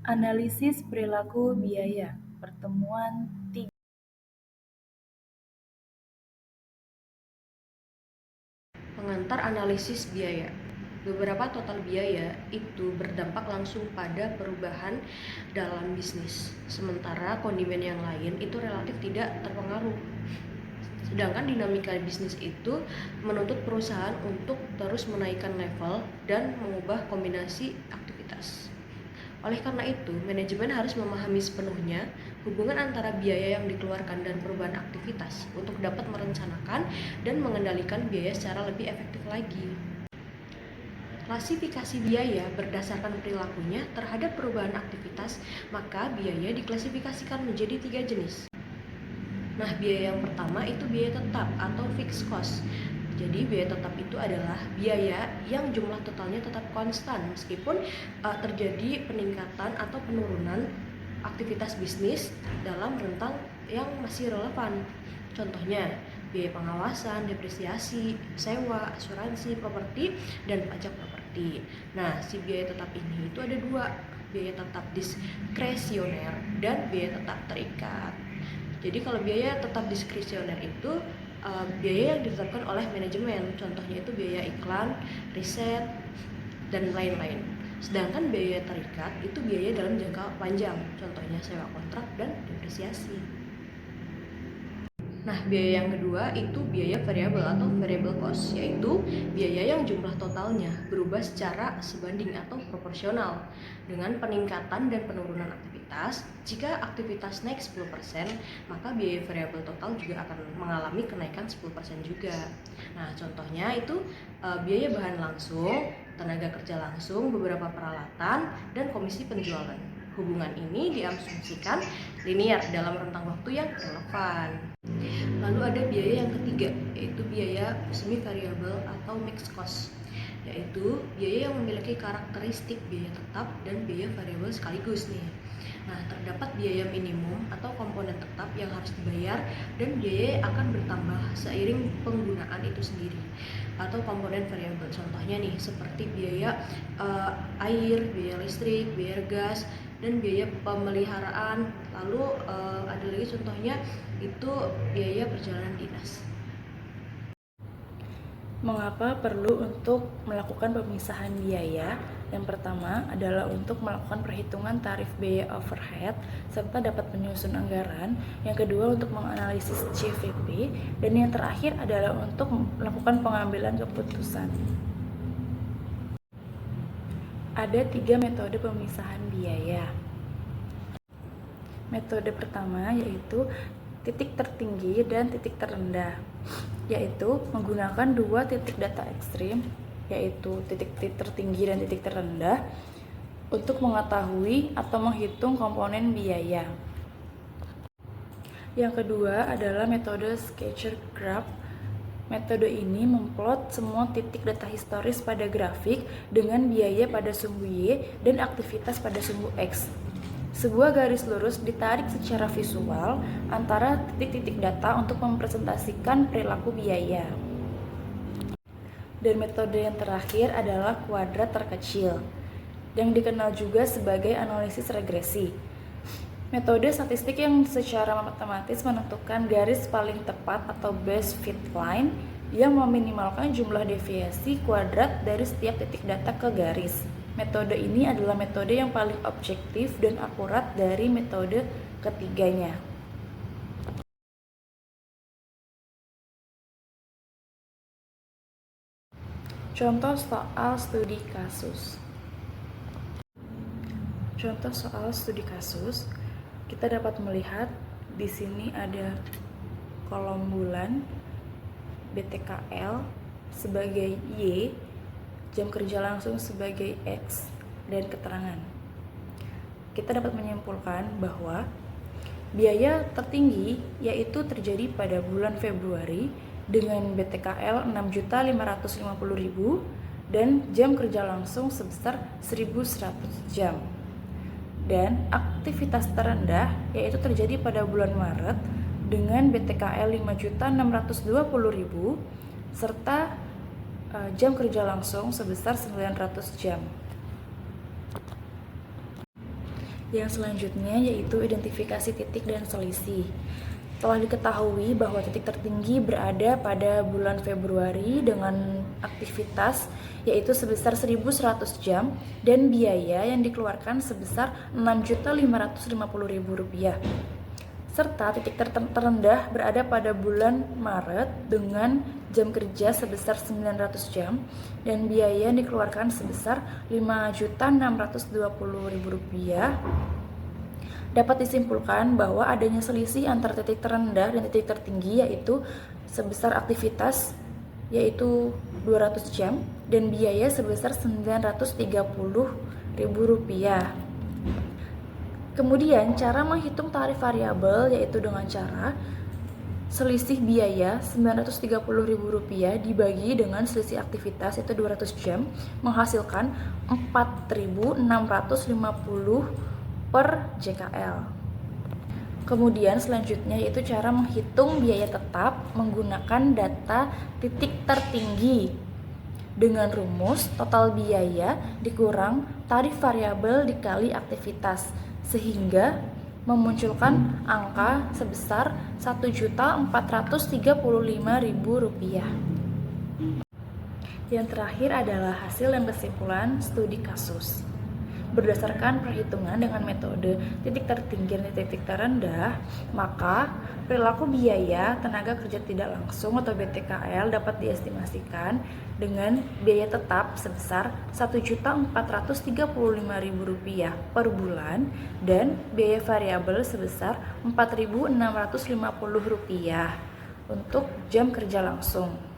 Analisis perilaku biaya, pertemuan 3. Pengantar analisis biaya. Beberapa total biaya itu berdampak langsung pada perubahan dalam bisnis, sementara kondimen yang lain itu relatif tidak terpengaruh. Sedangkan dinamika bisnis itu menuntut perusahaan untuk terus menaikkan level dan mengubah kombinasi aktivitas. Oleh karena itu, manajemen harus memahami sepenuhnya hubungan antara biaya yang dikeluarkan dan perubahan aktivitas untuk dapat merencanakan dan mengendalikan biaya secara lebih efektif lagi. Klasifikasi biaya berdasarkan perilakunya terhadap perubahan aktivitas, maka biaya diklasifikasikan menjadi 3 jenis. Nah, biaya yang pertama itu biaya tetap atau fixed cost. Jadi biaya tetap itu adalah biaya yang jumlah totalnya tetap konstan meskipun terjadi peningkatan atau penurunan aktivitas bisnis dalam rentang yang masih relevan. Contohnya, biaya pengawasan, depresiasi, sewa, asuransi properti, dan pajak properti. Nah, si biaya tetap ini itu ada dua, biaya tetap diskresioner dan biaya tetap terikat. Jadi kalau biaya tetap diskresioner itu biaya yang ditetapkan oleh manajemen, contohnya itu biaya iklan, riset, dan lain-lain. Sedangkan biaya terikat itu biaya dalam jangka panjang, contohnya sewa kontrak dan depresiasi. Nah, biaya yang kedua itu biaya variabel atau variable cost, yaitu biaya yang jumlah totalnya berubah secara sebanding atau proporsional dengan peningkatan dan penurunan aktivitas. Jika aktivitas naik 10%, maka biaya variabel total juga akan mengalami kenaikan 10% juga. Nah, contohnya itu biaya bahan langsung, tenaga kerja langsung, beberapa peralatan, dan komisi penjualan. Hubungan ini diasumsikan linear dalam rentang waktu yang relevan. Lalu ada biaya yang ketiga, yaitu biaya semi variabel atau mixed cost, yaitu biaya yang memiliki karakteristik biaya tetap dan biaya variabel sekaligus nih. Nah, terdapat biaya minimum atau komponen tetap yang harus dibayar dan biaya akan bertambah seiring penggunaan itu sendiri atau komponen variabel. Contohnya nih seperti biaya air, biaya listrik, biaya gas, dan biaya pemeliharaan. Lalu ada lagi contohnya itu biaya perjalanan dinas. Mengapa perlu untuk melakukan pemisahan biaya? Yang pertama adalah untuk melakukan perhitungan tarif biaya overhead serta dapat menyusun anggaran. Yang kedua untuk menganalisis CVP, dan yang terakhir adalah untuk melakukan pengambilan keputusan. Ada 3 metode pemisahan biaya. Metode pertama yaitu titik tertinggi dan titik terendah, yaitu menggunakan 2 titik data ekstrim, yaitu titik tertinggi dan titik terendah, untuk mengetahui atau menghitung komponen biaya. Yang kedua adalah metode scatter graph. Metode ini memplot semua titik data historis pada grafik dengan biaya pada sumbu Y dan aktivitas pada sumbu X. Sebuah garis lurus ditarik secara visual antara titik-titik data untuk mempresentasikan perilaku biaya. Dan metode yang terakhir adalah kuadrat terkecil, yang dikenal juga sebagai analisis regresi. Metode statistik yang secara matematis menentukan garis paling tepat atau best fit line yang meminimalkan jumlah deviasi kuadrat dari setiap titik data ke garis. Metode ini adalah metode yang paling objektif dan akurat dari metode ketiganya. Contoh soal studi kasus. Contoh soal studi kasus, kita dapat melihat di sini ada kolom bulan, BTKL sebagai Y, jam kerja langsung sebagai X, dan keterangan. Kita dapat menyimpulkan bahwa biaya tertinggi yaitu terjadi pada bulan Februari dengan BTKL 6.550.000 dan jam kerja langsung sebesar 1.100 jam. Dan aktivitas terendah yaitu terjadi pada bulan Maret dengan BTKL 5.620.000 serta jam kerja langsung sebesar 900 jam. Yang selanjutnya yaitu identifikasi titik dan selisih. Telah diketahui bahwa titik tertinggi berada pada bulan Februari dengan aktivitas yaitu sebesar 1.100 jam dan biaya yang dikeluarkan sebesar Rp6.550.000. Serta titik terendah berada pada bulan Maret dengan jam kerja sebesar 900 jam dan biaya yang dikeluarkan sebesar Rp5.620.000. Dapat disimpulkan bahwa adanya selisih antara titik terendah dan titik tertinggi yaitu sebesar aktivitas yaitu 200 jam dan biaya sebesar Rp930.000. Kemudian cara menghitung tarif variabel yaitu dengan cara selisih biaya Rp930.000 dibagi dengan selisih aktivitas yaitu 200 jam menghasilkan 4.650 per JKL. Kemudian selanjutnya yaitu cara menghitung biaya tetap menggunakan data titik tertinggi dengan rumus total biaya dikurang tarif variabel dikali aktivitas sehingga memunculkan angka sebesar Rp1.435.000. Yang terakhir adalah hasil dan kesimpulan studi kasus. Berdasarkan perhitungan dengan metode titik tertinggi dan titik terendah, maka perilaku biaya tenaga kerja tidak langsung atau BTKL dapat diestimasikan dengan biaya tetap sebesar Rp1.435.000 per bulan dan biaya variabel sebesar Rp4.650 untuk jam kerja langsung.